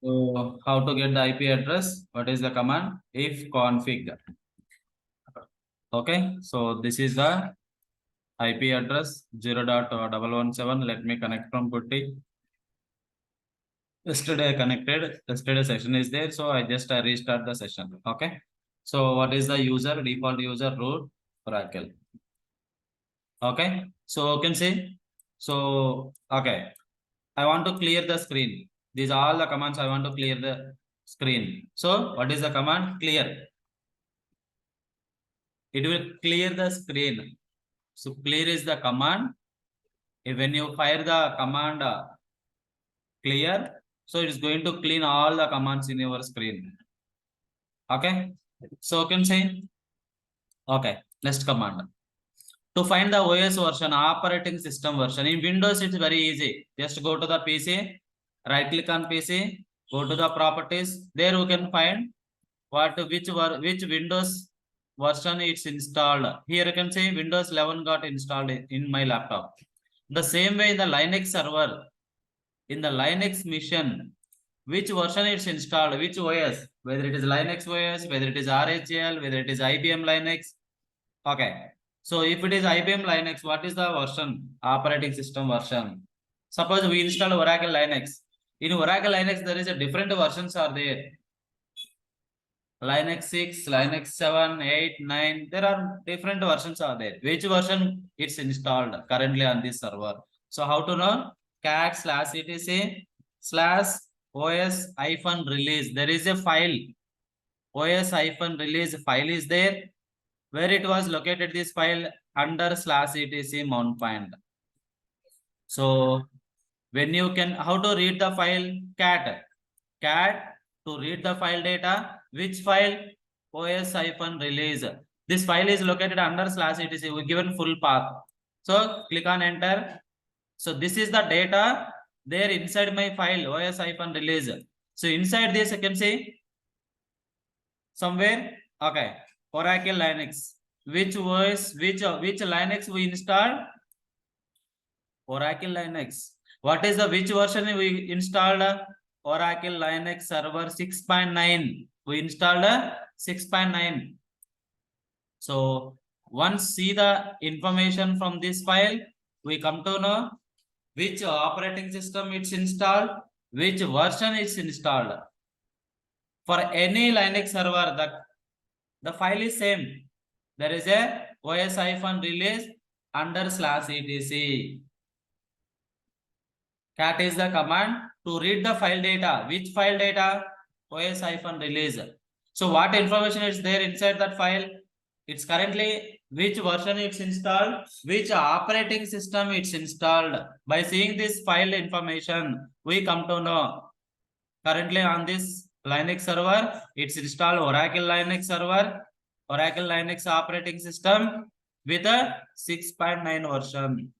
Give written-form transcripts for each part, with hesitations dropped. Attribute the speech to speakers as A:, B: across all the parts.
A: So how to get the IP address? What is the command? If config. Okay, so this is the IP address 0.117. Let me connect from Putty. Yesterday I connected. Yesterday session is there, so I just restart the session. Okay. So what is the user? Default user root Oracle. Okay. So you can see. So okay. I want to clear the screen. These are all the commands I want to clear the screen. So what is the command? Clear. It will clear the screen. So clear is the command. When you fire the command clear, so it is going to clean all the commands in your screen. Okay. So you can say, okay, next command. To find the OS version, operating system version. In Windows, it's very easy. Just go to the PC, right click on PC, go to the properties. There you can find which Windows version it's installed. Here you can say Windows 11 got installed in my laptop. The same way in the Linux server, in the Linux mission, which version it's installed, which OS, whether it is Linux OS, whether it is RHEL, whether it is IBM Linux. Okay. So if it is IBM Linux, what is the version? Operating system version. Suppose we install Oracle Linux. In Oracle Linux, there is a different versions are there. Linux 6, Linux 7, 8, 9. There are different versions are there. Which version it's installed currently on this server? So how to know? cat/etc/os-release. There is a file. os-release file is there. Where it was located, this file under /etc mount point. So when you can, how to read the file? Cat to read the file data. Which file? os-release. This file is located under /etc. We given full path. So click on enter. So this is the data there inside my file os-release. So inside this you can see somewhere. Okay, Oracle Linux. Which Linux we installed? Oracle Linux. What is the which version we installed? Oracle Linux Server 6.9. We installed 6.9. So once see the information from this file, we come to know which operating system it's installed, which version is installed. For any Linux server, the file is same. There is a os-release under /etc. Cat is the command to read the file data. Which file data? os-release. So what information is there inside that file? It's currently which version it's installed, which operating system it's installed. By seeing this file information, we come to know currently on this Linux server, it's installed Oracle Linux server, Oracle Linux operating system with a 6.9 version.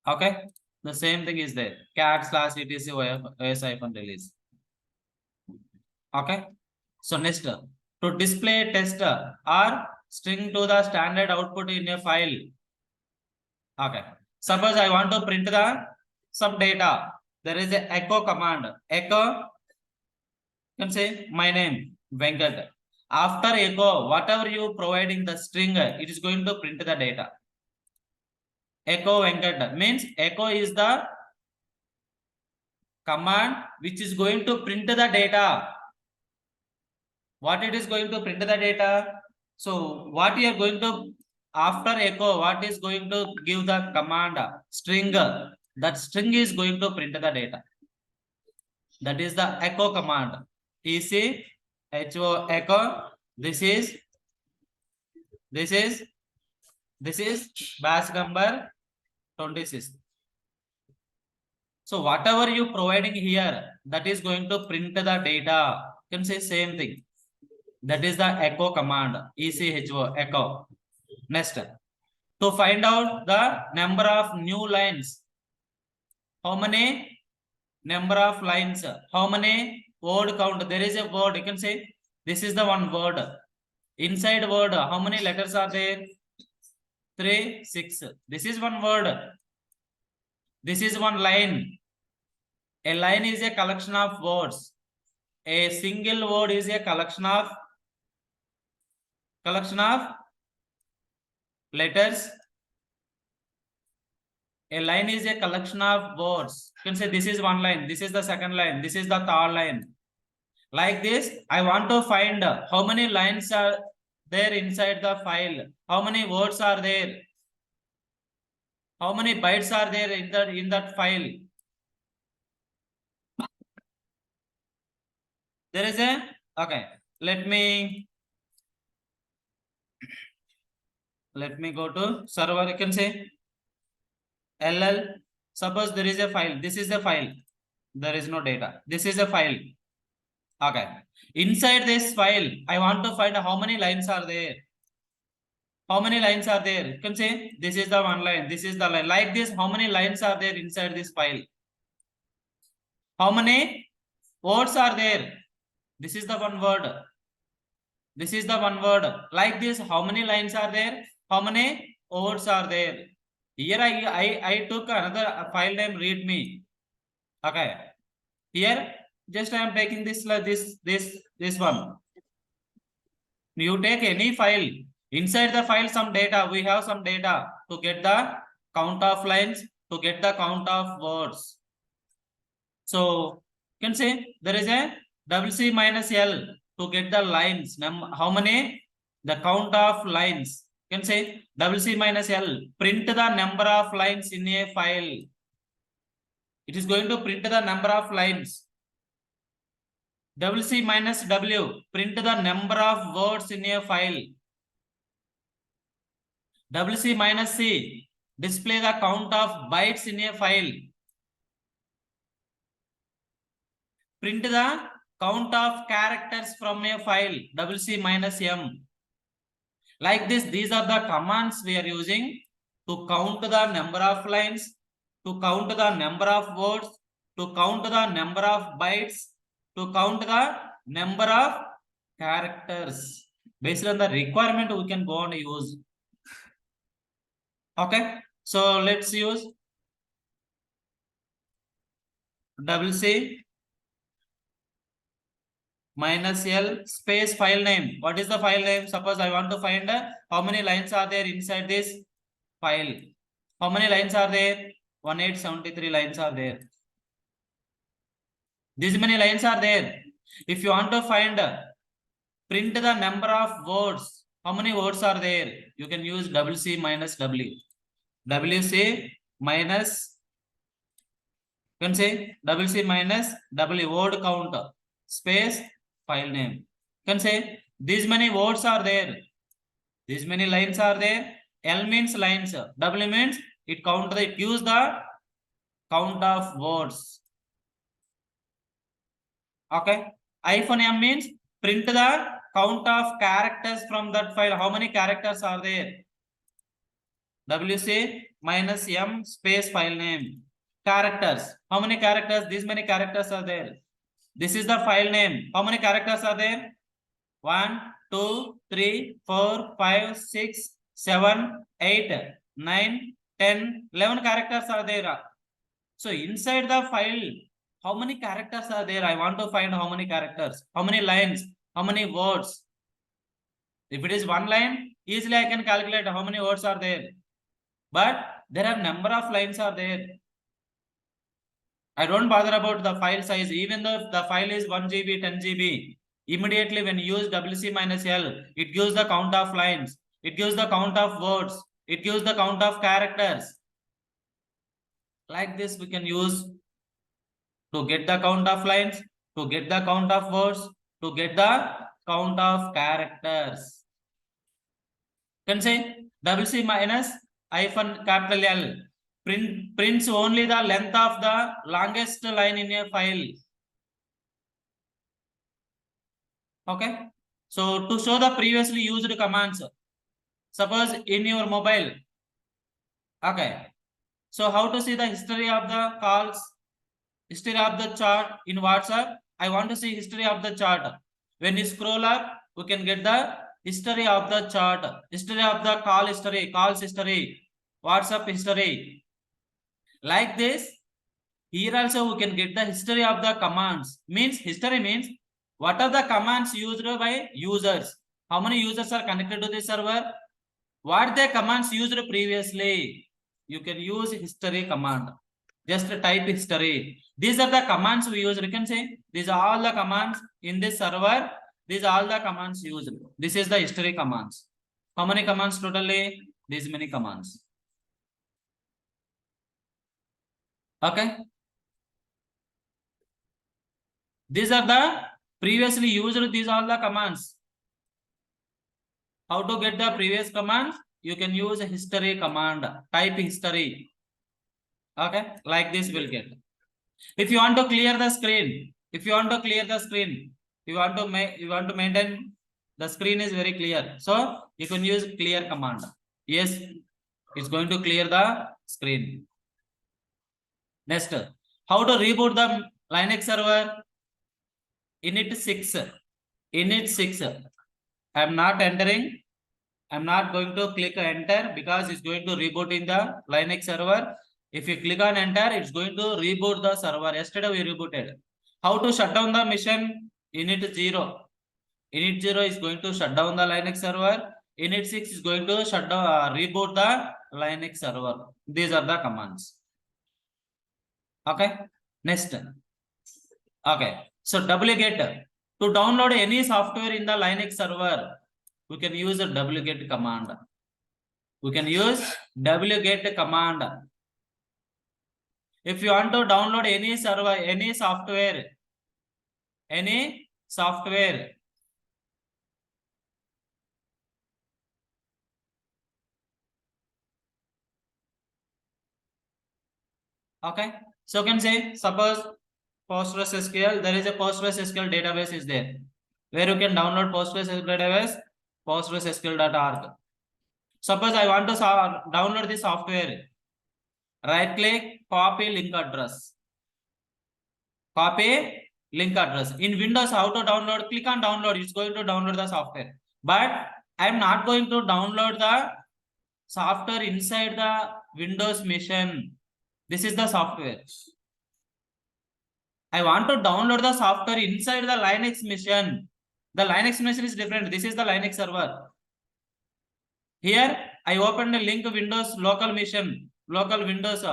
A: Okay, the same thing is there. cat/etc os-release. Okay, so next, to display test or string to the standard output in a file. Okay, suppose I want to print the some data. There is a echo command. Echo, you can say my name Venkat. After echo, whatever you providing the string, it is going to print the data. Echo Venkat means echo is the command which is going to print the data. What it is going to print the data? So what you are going to, after echo, what is going to give the command? String. That string is going to print the data. That is the echo command. echo echo. This is batch number 26. So whatever you providing here, that is going to print the data. You can say same thing. That is the echo command. echo echo. Next, to find out the number of new lines. How many number of lines? How many word count? There is a word. You can say this is the one word. Inside word, how many letters are there? 3, 6. This is one word. This is one line. A line is a collection of words. A single word is a collection of letters. A line is a collection of words. You can say this is one line, this is the second line, this is the third line. Like this, I want to find how many lines are there inside the file, how many words are there, how many bytes are there in that file. There is a okay. Let me go to server. You can say LL. Suppose there is a file. This is the file. There is no data. This is a file. Okay. Inside this file, I want to find how many lines are there. How many lines are there? You can say this is the one line. This is the line. Like this, how many lines are there inside this file? How many words are there? This is the one word. This is the one word. Like this, how many lines are there? How many words are there? Here I took another file name readme. Okay. Here just I am taking this one. You take any file. Inside the file some data. We have some data to get the count of lines, to get the count of words. So you can say there is a WC minus L to get the lines. How many? The count of lines. You can say WC minus L. Print the number of lines in a file. It is going to print the number of lines. WC minus W. Print the number of words in a file. WC minus C. Display the count of bytes in a file. Print the count of characters from a file. WC minus M. Like this, these are the commands we are using to count the number of lines, to count the number of words, to count the number of bytes, to count the number of characters. Based on the requirement, we can go and use. Okay, so let's use WC minus L space file name. What is the file name? Suppose I want to find how many lines are there inside this file. How many lines are there? 1873 lines are there. These many lines are there. If you want to find print the number of words, how many words are there? You can use WC minus W. WC minus, you can say WC minus W, word count space file name. You can say these many words are there. These many lines are there. L means lines. W means it gives the count of words. Okay. -M means print the count of characters from that file. How many characters are there? WC minus M space file name. Characters. How many characters? These many characters are there. This is the file name. How many characters are there? 1, 2, 3, 4, 5, 6, 7, 8, 9, 10, 11 characters are there. So inside the file, how many characters are there? I want to find how many characters, how many lines, how many words. If it is one line, easily I can calculate how many words are there. But there are number of lines are there. I don't bother about the file size. Even though the file is 1 GB, 10 GB, immediately when you use WC minus L, it gives the count of lines. It gives the count of words. It gives the count of characters. Like this, we can use to get the count of lines, to get the count of words, to get the count of characters. Can say WC minus hyphen capital L prints only the length of the longest line in a file. Okay. So to show the previously used commands, suppose in your mobile. Okay. So how to see the history of the calls, history of the chart in WhatsApp? I want to see history of the chart. When you scroll up, we can get the history of the chart, history of the calls history, WhatsApp history. Like this, Here also we can get the history of the commands. Means history means what are the commands used by users? How many users are connected to the server? What the commands used previously? You can use history command. Just type history. These are the commands we use. You can say these are all the commands in this server. These are all the commands used. This is the history commands. How many commands totally? These many commands. Okay. These are the previously used. These are the commands. How to get the previous commands? You can use a history command. Type history. Okay, like this will get. If you want to clear the screen, you want to maintain the screen is very clear. So you can use clear command. Yes, it's going to clear the screen. Next, how to reboot the Linux server? Init 6. Init 6. I am not entering. I'm not going to click enter because it's going to reboot in the Linux server. If you click on enter, it's going to reboot the server. Yesterday we rebooted. How to shut down the mission? Init 0. Init 0 is going to shut down the Linux server. Init 6 is going to shut down, reboot the Linux server. These are the commands. Okay. Next. Okay. So wget. To download any software in the Linux server, we can use a wget command. We can use wget command. If you want to download any server, any software. Okay. So you can say, suppose PostgreSQL, there is a PostgreSQL database is there. Where you can download PostgreSQL database, postgresql.org. Suppose I want to download the software. Right click, copy link address. Copy link address. In Windows, how to download? Click on download. It's going to download the software. But I'm not going to download the software inside the Windows machine. This is the software. I want to download the software inside the Linux machine. The Linux machine is different. This is the Linux server. Here, I opened a link Windows local machine, local Windows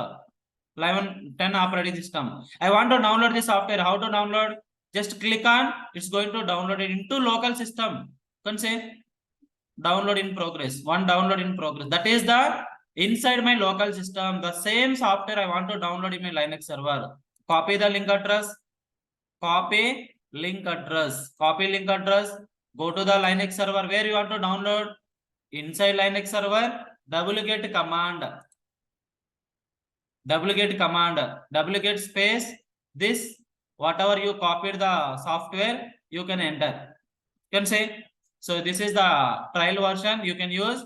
A: 11, 10 operating system. I want to download the software. How to download? Just click on, it's going to download it into local system. You can say download in progress. One download in progress. That is the inside my local system. The same software I want to download in my Linux server. Copy the link address. Copy link address. Copy link address. Go to the Linux server where you want to download. Inside Linux server, wget command. Wget command. Wget space. This whatever you copied the software, you can enter. You can say. So this is the trial version. You can use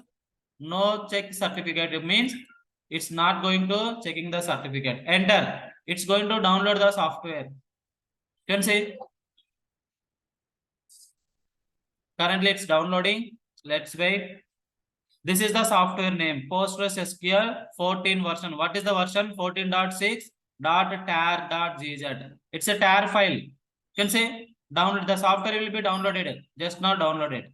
A: no check certificate. It means it's not going to checking the certificate. Enter. It's going to download the software. You can say currently it's downloading. Let's wait. This is the software name PostgreSQL 14 version. What is the version? 14.6.tar.gz. It's a tar file. You can say download the software will be downloaded. Just now downloaded.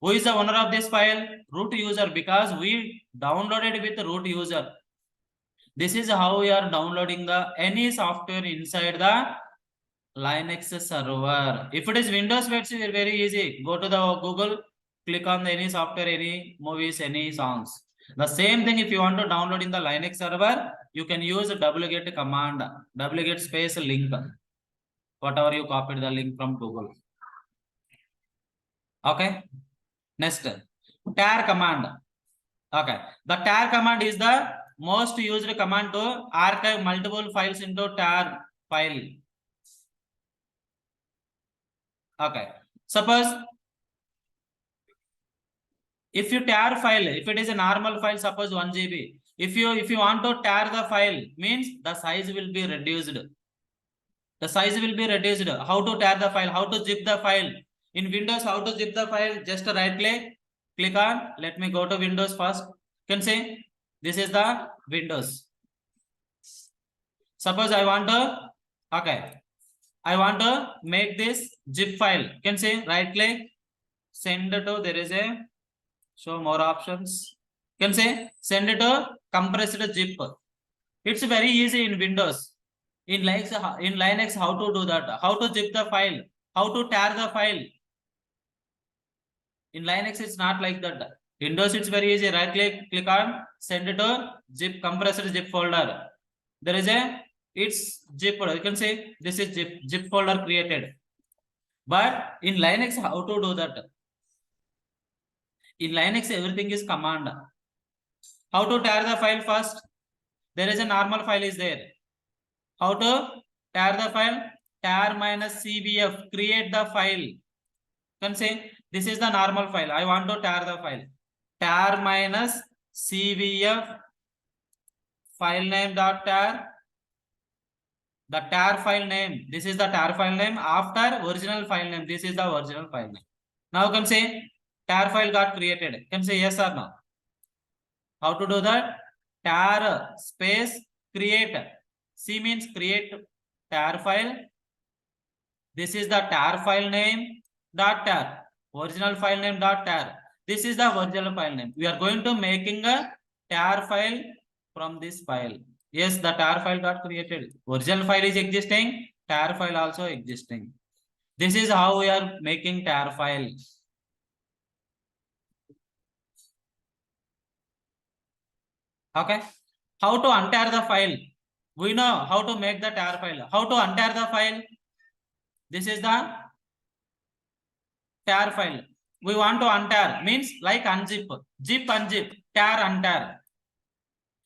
A: Who is the owner of this file? Root user, because we downloaded with root user. This is how we are downloading the any software inside the Linux server. If it is Windows, it's very easy. Go to the Google, click on the any software, any movies, any songs. The same thing if you want to download in the Linux server, you can use wget command, wget space link. Whatever you copied the link from Google. Okay. Next, tar command. Okay. The tar command is the most used command to archive multiple files into tar file. Okay. Suppose if you tar file, if it is a normal file, suppose 1 GB. If you want to tar the file, means the size will be reduced. The size will be reduced. How to tar the file? How to zip the file? In Windows, how to zip the file? Just right click on. Let me go to Windows first. You can say this is the Windows. Suppose I want to, okay, I want to make this zip file. You can say right click, send to, there is a show more options. You can say send it to compressed zip. It's very easy in Windows. In Linux, how to do that? How to zip the file? How to tear the file? In Linux, it's not like that. Windows, it's very easy. Right click on send it to zip, compressed zip folder. There is a, it's zip folder. You can say this is zip folder created. But in Linux, how to do that? In Linux, everything is command. How to tear the file first? There is a normal file is there. How to tear the file? Tar minus cbf, create the file. You can say this is the normal file. I want to tear the file. Tar minus cbf file name dot tar. The tar file name. This is the tar file name. After original file name. This is the original file name. Now you can say tar file got created. You can say yes or no. How to do that? Tar space create. C means create tar file. This is the tar file name dot tar. Original file name dot tar. This is the original file name. We are going to making a tar file from this file. Yes, the tar file got created. Original file is existing. Tar file also existing. This is how we are making tar file. Okay. How to untar the file? We know how to make the tar file. How to untar the file? This is the tar file. We want to untar, means like unzip. Zip unzip, tar untar.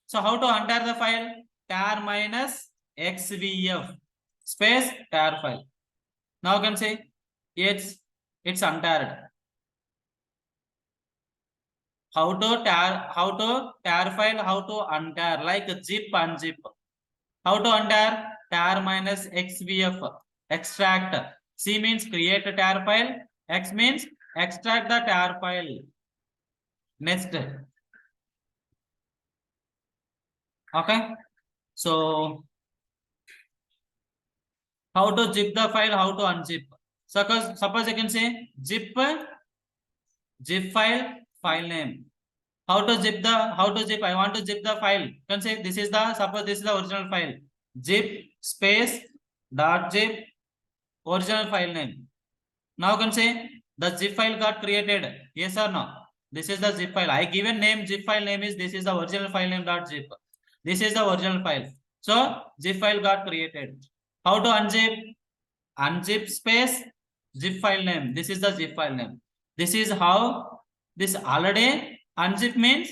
A: So how to untar the file? Tar minus xvf space tar file. Now you can say it's untarred. How to tar file, how to untar, like zip unzip. How to untar? Tar minus xvf, extract. C means create a tar file. X means extract the tar file. Next. Okay. So how to zip the file, how to unzip. Suppose I can say zip file, file name. How to zip? I want to zip the file. You can say this is the, suppose this is the original file. Zip space dot zip original file name. Now you can say the zip file got created. Yes or no? This is the zip file. I given name, zip file name is, this is the original file name dot zip. This is the original file. So zip file got created. How to unzip? Unzip space zip file name. This is the zip file name. This is how this already unzip means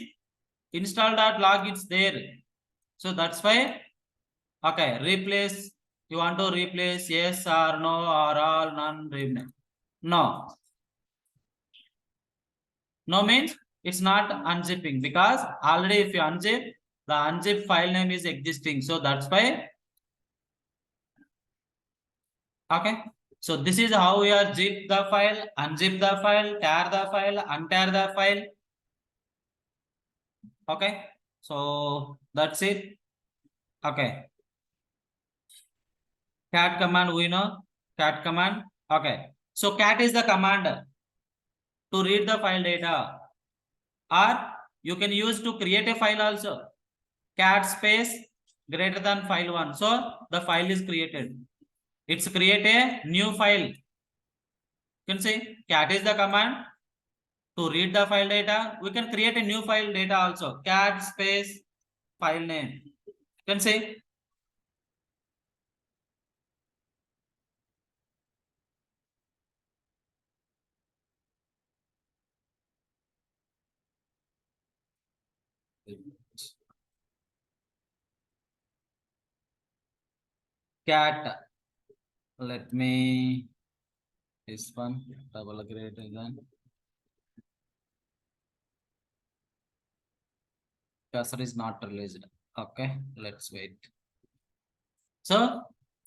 A: install.log, it's there. So that's why, okay, replace. You want to replace yes or no or all, none, rename. No. No means it's not unzipping, because already if you unzip, the unzip file name is existing. So that's why. Okay. So this is how we are zip the file, unzip the file, tear the file, untear the file. Okay. So that's it. Okay. Cat command, we know. Cat command. Okay. So cat is the command to read the file data, or you can use to create a file also. Cat space greater than file1. So the file is created. It's create a new file. You can say cat is the command to read the file data. We can create a new file data also. Cat space file name. You can say cat. Let me this one double greater than. Cursor is not released. Okay, let's wait. So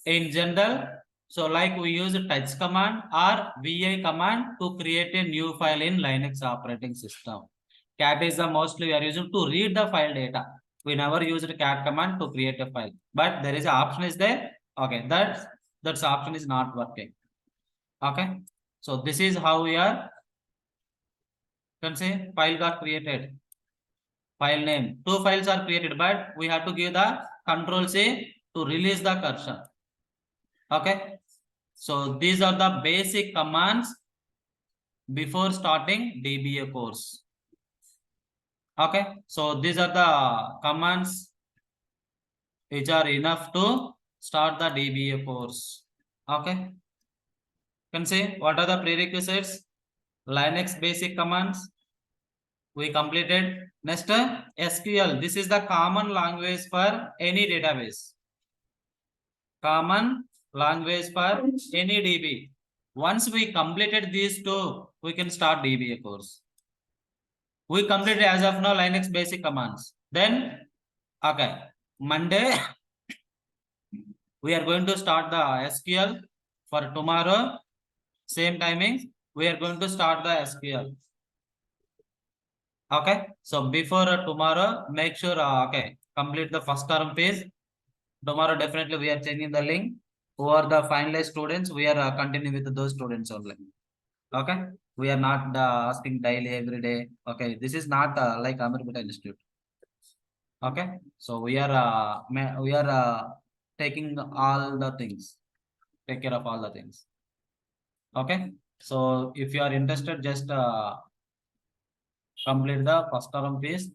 A: in general, so like we use touch command or vi command to create a new file in Linux operating system. Cat is the mostly we are using to read the file data. We never used cat command to create a file, but there is an option is there. Okay, that's option is not working. Okay, so this is how we are, can say, file got created. File name, 2 files are created, but we have to give the control C to release the cursor. Okay, so these are the basic commands before starting DBA course. Okay, so these are the commands which are enough to start the DBA course. Okay, can say what are the prerequisites? Linux basic commands we completed. Next, SQL. This is the common language for any database. Common language for any DB. Once we completed these two, we can start DBA course. We completed as of now Linux basic commands. Then, okay, Monday we are going to start the SQL. For tomorrow, same timing, we are going to start the SQL. Okay, so before tomorrow, make sure okay, complete the first term phase. Tomorrow definitely we are changing the link. Who are the finalized students? We are continuing with those students only. Okay, we are not asking daily every day. Okay, this is not like Amrita Institute. Okay, so we are taking all the things, take care of all the things. Okay, so if you are interested, just complete the first term phase.